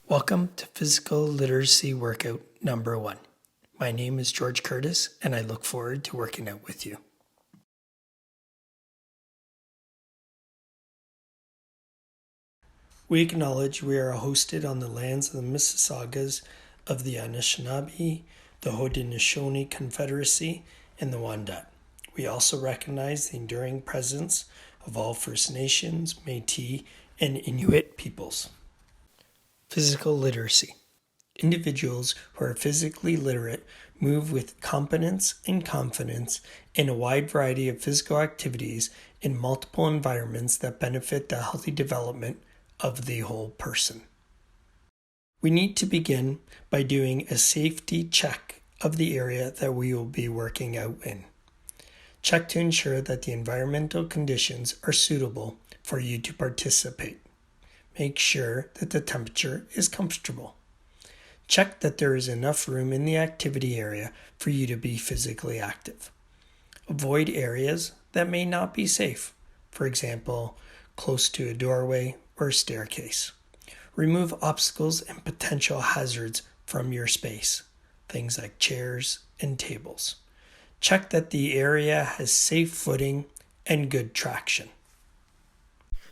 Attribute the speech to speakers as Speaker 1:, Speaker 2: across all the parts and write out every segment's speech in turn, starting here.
Speaker 1: Welcome to Physical Literacy Workout number 1. My name is George Curtis, and I look forward to working out with you. We acknowledge we are hosted on the lands of the Mississaugas of the Anishinaabe, the Haudenosaunee Confederacy, and the Wendat. We also recognize the enduring presence of all First Nations, Métis, and Inuit peoples. Physical literacy. Individuals who are physically literate move with competence and confidence in a wide variety of physical activities in multiple environments that benefit the healthy development of the whole person. We need to begin by doing a safety check of the area that we will be working out in. Check to ensure that the environmental conditions are suitable for you to participate. Make sure that the temperature is comfortable. Check that there is enough room in the activity area for you to be physically active. Avoid areas that may not be safe, for example, close to a doorway or a staircase. Remove obstacles and potential hazards from your space, things like chairs and tables. Check that the area has safe footing and good traction.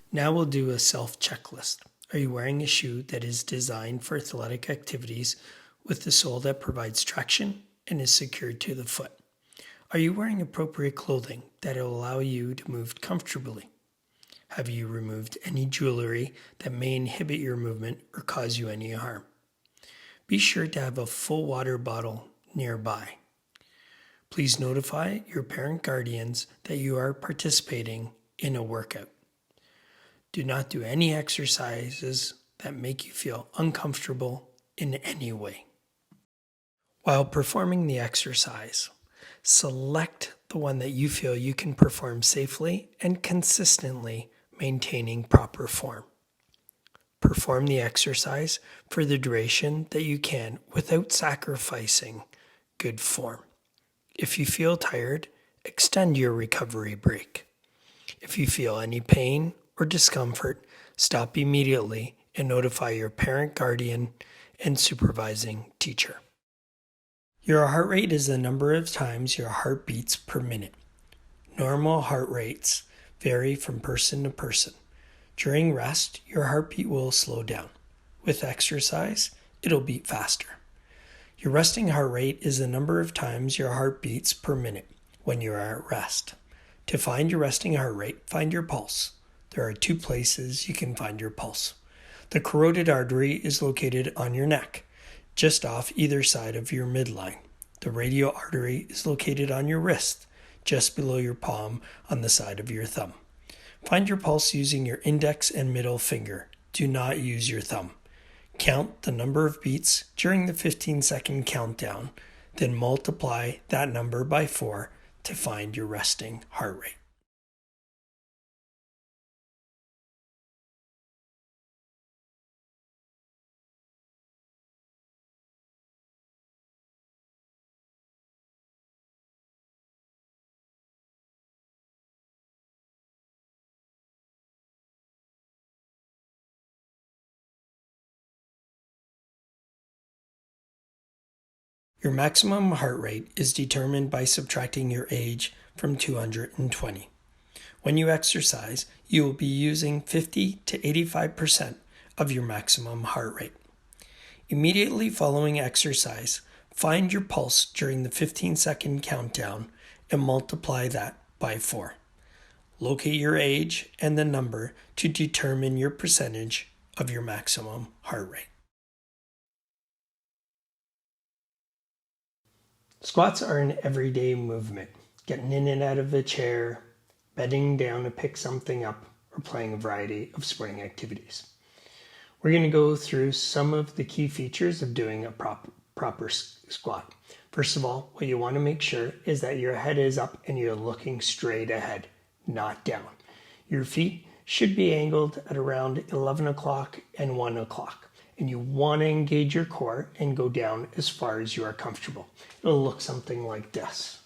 Speaker 1: Now we'll do a self-checklist. Are you wearing a shoe that is designed for athletic activities with the sole that provides traction and is secured to the foot? Are you wearing appropriate clothing that will allow you to move comfortably? Have you removed any jewelry that may inhibit your movement or cause you any harm? Be sure to have a full water bottle nearby. Please notify your parent guardians that you are participating in a workout. Do not do any exercises that make you feel uncomfortable in any way. While performing the exercise, select the one that you feel you can perform safely and consistently, maintaining proper form. Perform the exercise for the duration that you can without sacrificing good form. If you feel tired, extend your recovery break. If you feel any pain or discomfort, stop immediately and notify your parent, guardian, and supervising teacher. Your heart rate is the number of times your heart beats per minute. Normal heart rates vary from person to person. During rest, your heartbeat will slow down. With exercise, it'll beat faster. Your resting heart rate is the number of times your heart beats per minute when you are at rest. To find your resting heart rate, find your pulse. There are 2 places you can find your pulse. The carotid artery is located on your neck, just off either side of your midline. The radial artery is located on your wrist, just below your palm on the side of your thumb. Find your pulse using your index and middle finger. Do not use your thumb. Count the number of beats during the 15-second countdown, then multiply that number by 4 to find your resting heart rate. Your maximum heart rate is determined by subtracting your age from 220. When you exercise, you will be using 50 to 85% of your maximum heart rate. Immediately following exercise, find your pulse during the 15-second countdown and multiply that by 4. Locate your age and the number to determine your percentage of your maximum heart rate. Squats are an everyday movement, getting in and out of a chair, bending down to pick something up, or playing a variety of sporting activities. We're going to go through some of the key features of doing a proper squat. First of all, what you want to make sure is that your head is up and you're looking straight ahead, not down. Your feet should be angled at around 11 o'clock and 1 o'clock. And you want to engage your core and go down as far as you are comfortable. It'll look something like this.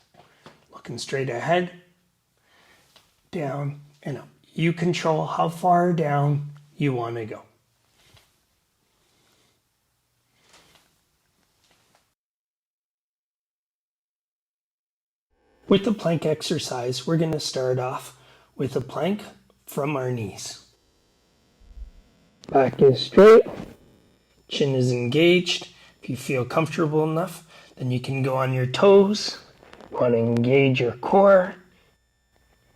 Speaker 1: Looking straight ahead, down, and up. You control how far down you want to go. With the plank exercise, we're going to start off with a plank from our knees. Back is straight, chin is engaged. If you feel comfortable enough, then you can go on your toes. You want to engage your core.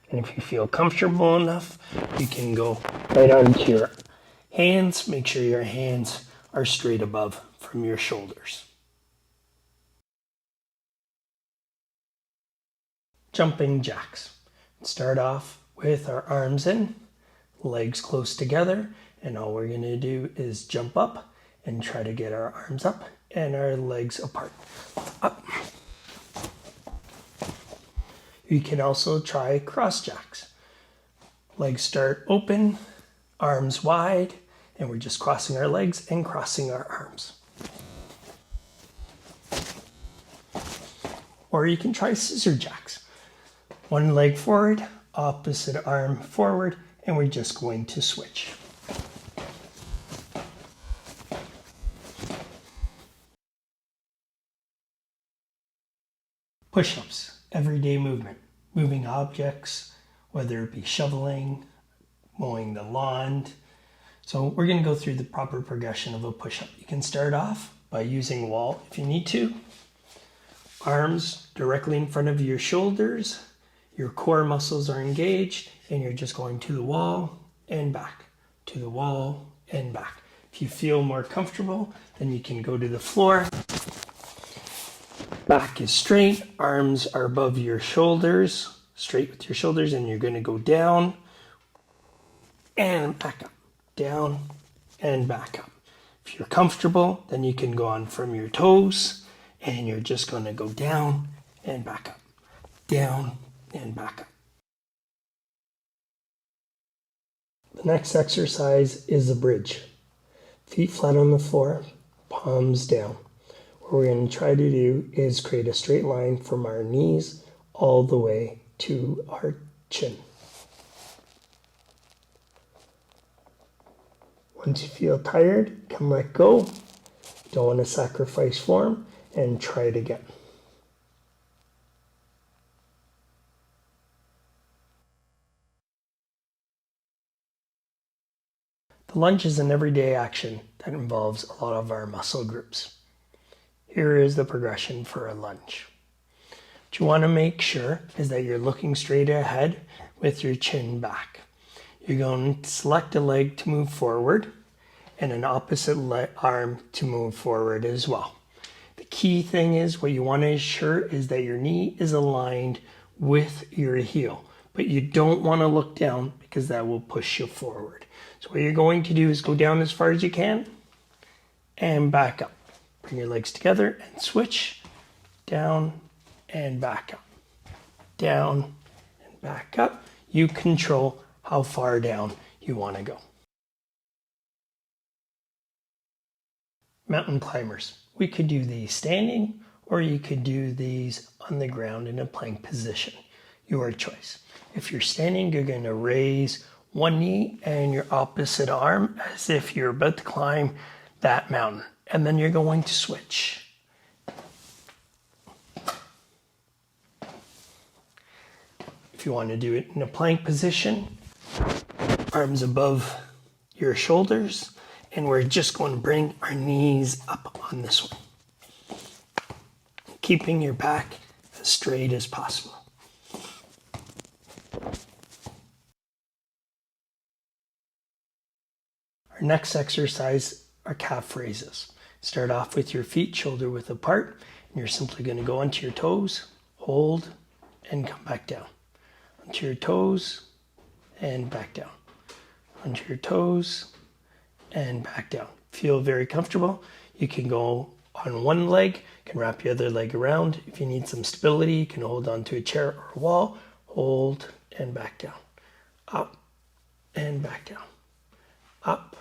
Speaker 1: And if you feel comfortable enough, you can go right onto your hands. Make sure your hands are straight above from your shoulders. Jumping jacks. Start off with our arms in, legs close together, and all we're going to do is jump up and try to get our arms up and our legs apart. Up. You can also try cross jacks. Legs start open, arms wide, and we're just crossing our legs and crossing our arms. Or you can try scissor jacks. One leg forward, opposite arm forward, and we're just going to switch. Push-ups, everyday movement, moving objects, whether it be shoveling, mowing the lawn. So we're going to go through the proper progression of a push-up. You can start off by using wall if you need to. Arms directly in front of your shoulders. Your core muscles are engaged, and you're just going to the wall and back, to the wall and back. If you feel more comfortable, then you can go to the floor. Back is straight, arms are above your shoulders, straight with your shoulders, and you're going to go down and back up, down and back up. If you're comfortable, then you can go on from your toes, and you're just going to go down and back up, down and back up. The next exercise is a bridge. Feet flat on the floor, palms down. What we're going to try to do is create a straight line from our knees all the way to our chin. Once you feel tired, you can let go. Don't want to sacrifice form, and try it again. The lunge is an everyday action that involves a lot of our muscle groups. Here is the progression for a lunge. What you want to make sure is that you're looking straight ahead with your chin back. You're going to select a leg to move forward and an opposite arm to move forward as well. The key thing is what you want to ensure is that your knee is aligned with your heel, but you don't want to look down because that will push you forward. So what you're going to do is go down as far as you can and back up. Bring your legs together and switch, down and back up, down and back up. You control how far down you want to go. Mountain climbers. We could do these standing, or you could do these on the ground in a plank position. Your choice. If you're standing, you're going to raise one knee and your opposite arm as if you're about to climb that mountain. And then you're going to switch. If you want to do it in a plank position, arms above your shoulders, and we're just going to bring our knees up on this one, keeping your back as straight as possible. Our next exercise are calf raises. Start off with your feet shoulder width apart, and you're simply going to go onto your toes, hold, and come back down. Onto your toes, and back down. Onto your toes, and back down. Feel very comfortable. You can go on one leg, you can wrap your other leg around. If you need some stability, you can hold onto a chair or a wall, hold, and back down. Up, and back down. Up,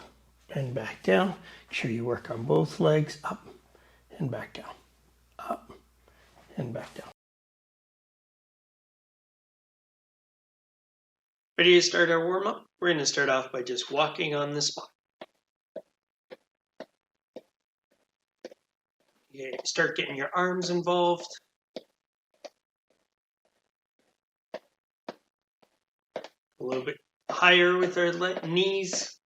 Speaker 1: and back down. Make sure you work on both legs, up and back down, up and back down. Ready to start our warm-up? We're going to start off by just walking on the spot. You start getting your arms involved. A little bit higher with our knees.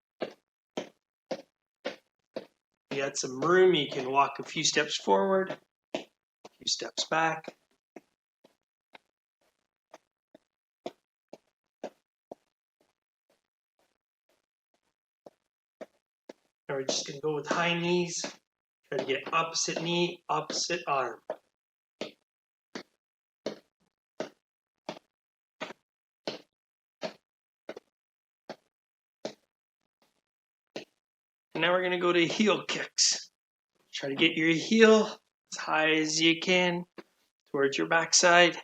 Speaker 1: You got some room, you can walk a few steps forward, a few steps back. Now we're just going to go with high knees. Try to get opposite knee, opposite arm. And now we're going to go to heel kicks. Try to get your heel as high as you can towards your backside.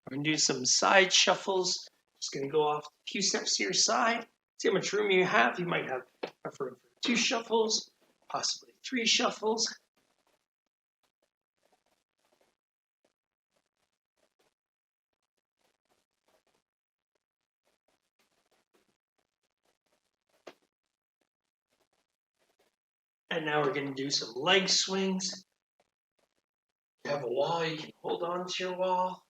Speaker 1: We're going to do some side shuffles. Just going to go off a few steps to your side. See how much room you have. You might have enough room for 2 shuffles, possibly 3 shuffles. And now we're going to do some leg swings. You have a wall, you can hold on to your wall.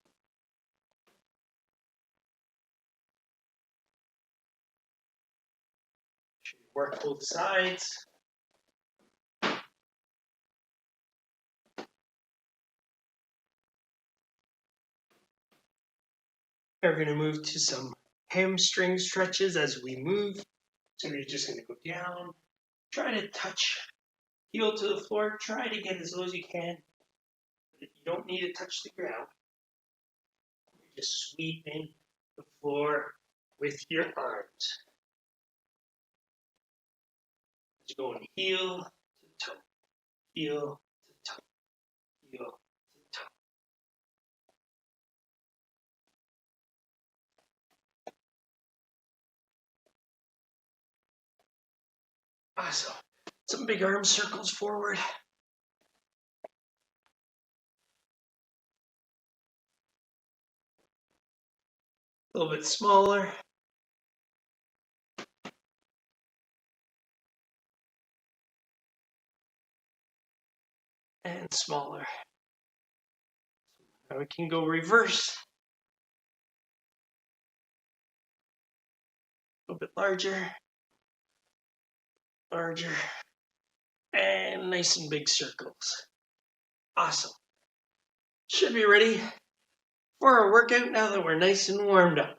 Speaker 1: Work both sides. We're going to move to some hamstring stretches as we move. So you're just going to go down. Try to touch heel to the floor. Try to get as low as you can. You don't need to touch the ground. You're just sweeping the floor with your arms. Just going heel to toe, heel to toe, heel to toe. Awesome. Some big arm circles forward. A little bit smaller. And smaller. Now we can go reverse. A little bit larger. Larger. And nice and big circles. Awesome. Should be ready for our workout now that we're nice and warmed up.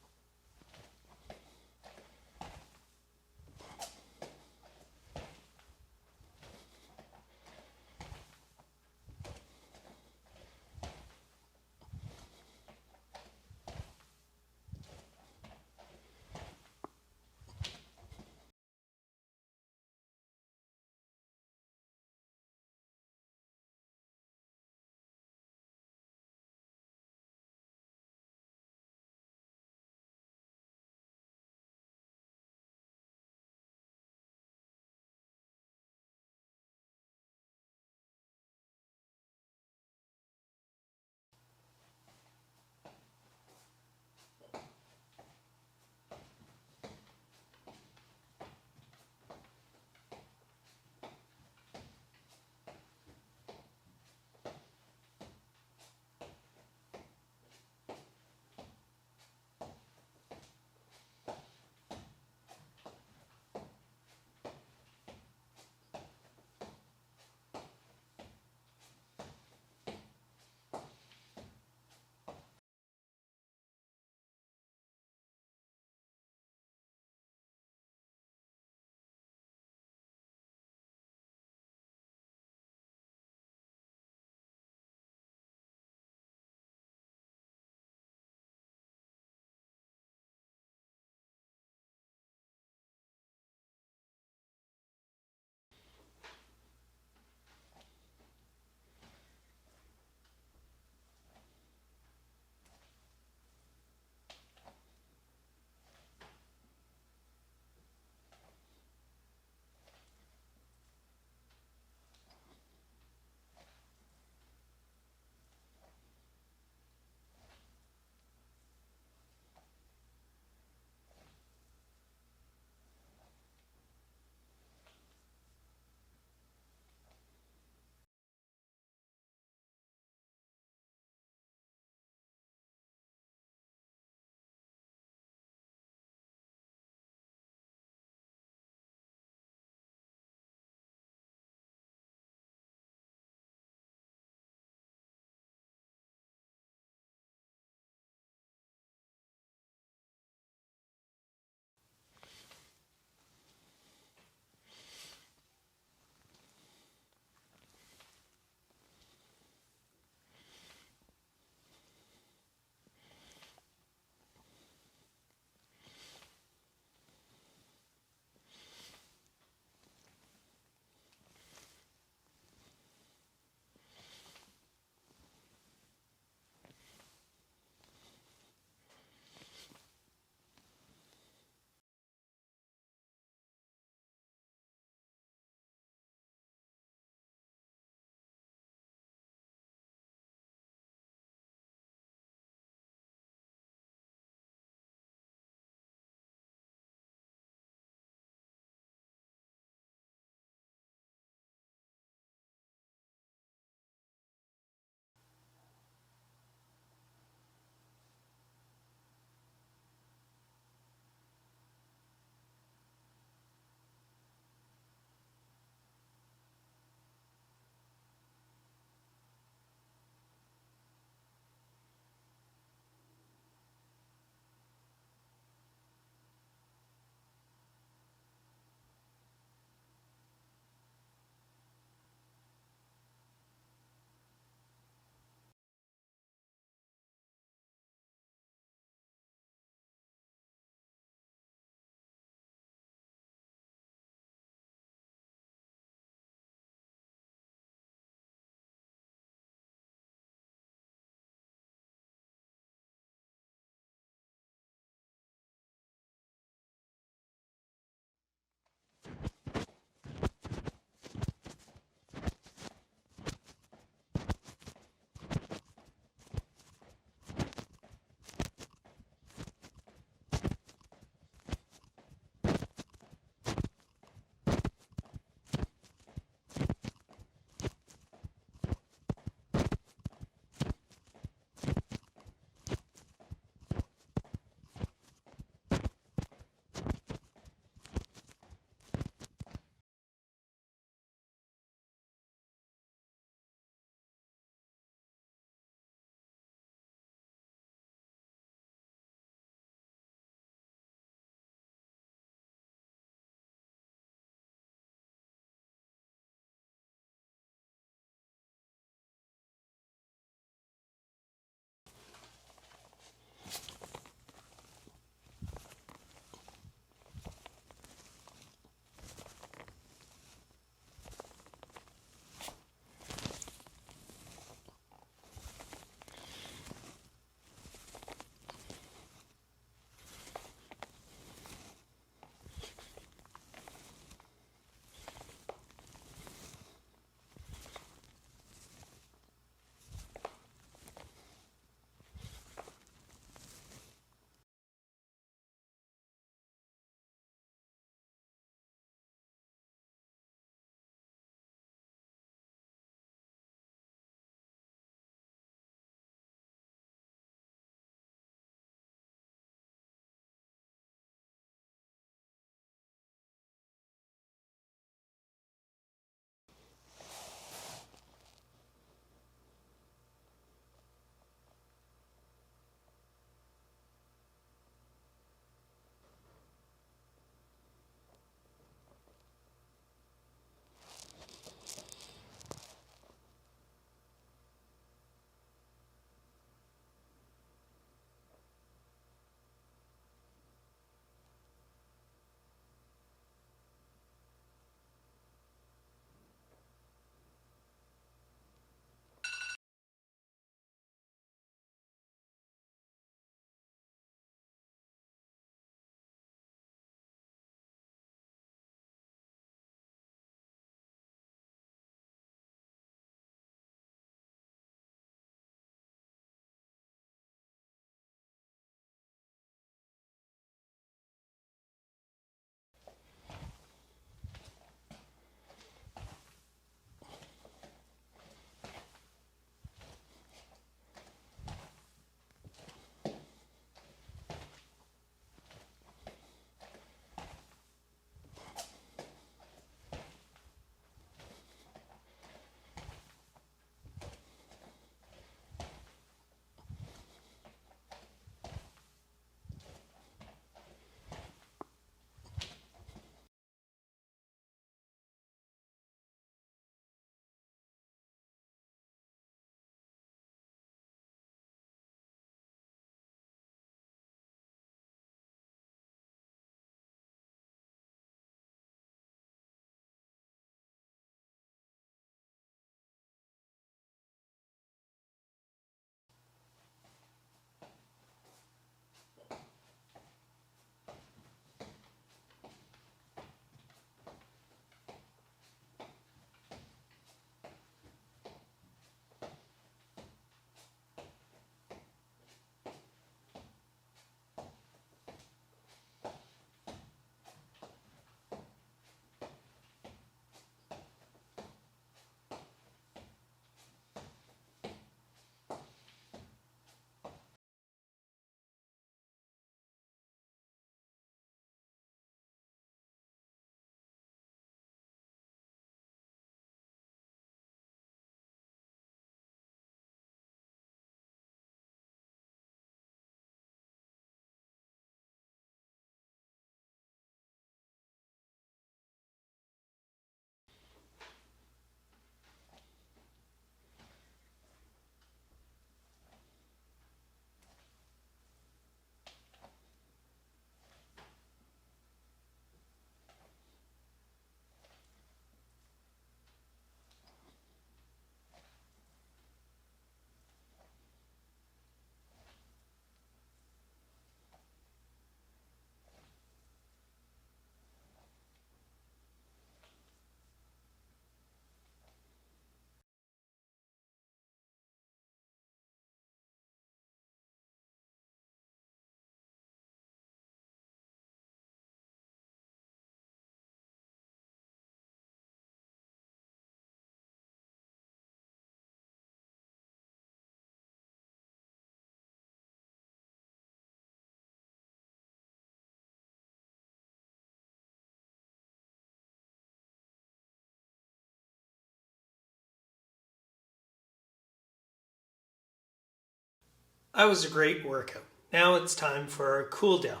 Speaker 1: That was a great workout. Now it's time for our cool down.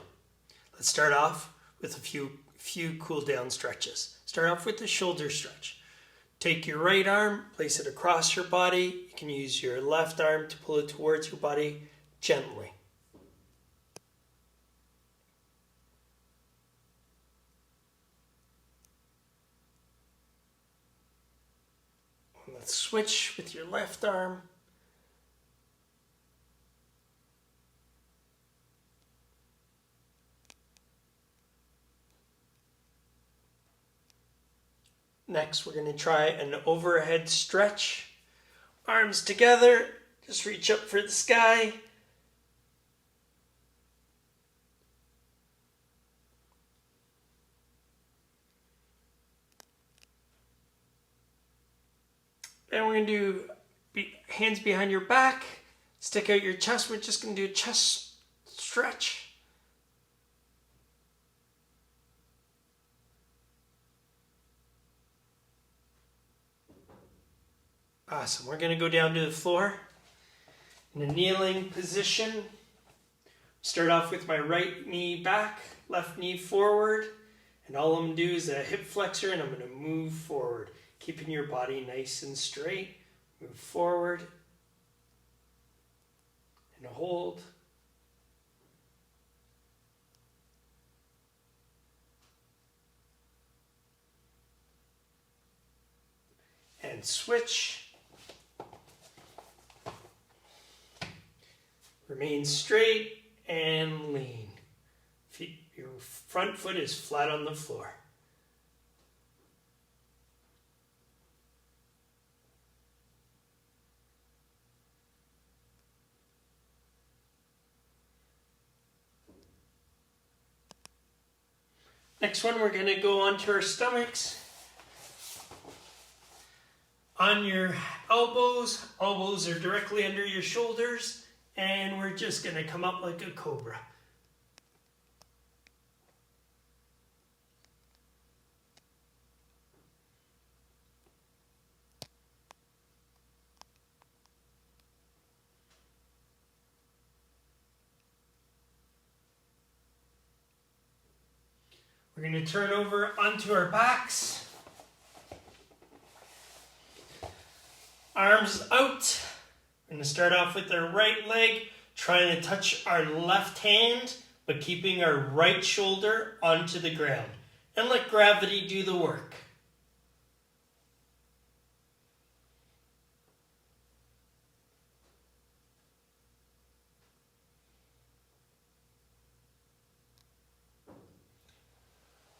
Speaker 1: Let's start off with a few cool down stretches. Start off with the shoulder stretch. Take your right arm, place it across your body. You can use your left arm to pull it towards your body gently. Let's switch with your left arm. Next, we're going to try an overhead stretch. Arms together, just reach up for the sky. Then we're going to do hands behind your back, stick out your chest. We're just going to do a chest stretch. Awesome. We're going to go down to the floor in a kneeling position. Start off with my right knee back, left knee forward, and all I'm going to do is a hip flexor and I'm going to move forward, keeping your body nice and straight. Move forward and hold. And switch. Remain straight and lean. Your front foot is flat on the floor. Next one, we're going to go onto our stomachs. On your elbows, elbows are directly under your shoulders. And we're just going to come up like a cobra. We're going to turn over onto our backs. Arms out. We're going to start off with our right leg, trying to touch our left hand, but keeping our right shoulder onto the ground. And let gravity do the work.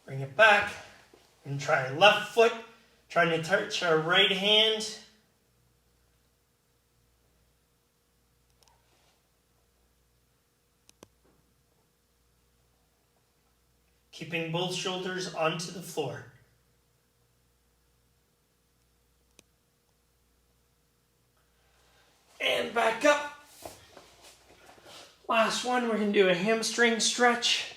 Speaker 1: Bring it back. And try left foot, trying to touch our right hand. Keeping both shoulders onto the floor. And back up. Last one, we're going to do a hamstring stretch.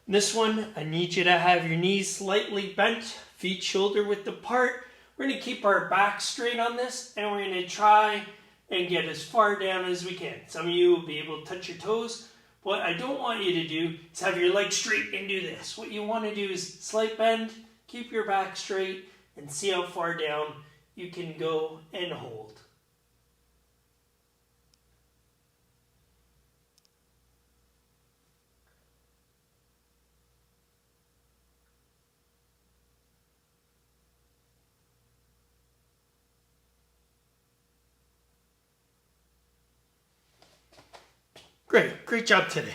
Speaker 1: This one, I need you to have your knees slightly bent, feet shoulder width apart. We're going to keep our back straight on this, and we're going to try and get as far down as we can. Some of you will be able to touch your toes. What I don't want you to do is have your legs straight and do this. What you want to do is slight bend, keep your back straight, and see how far down you can go and hold. Great job today.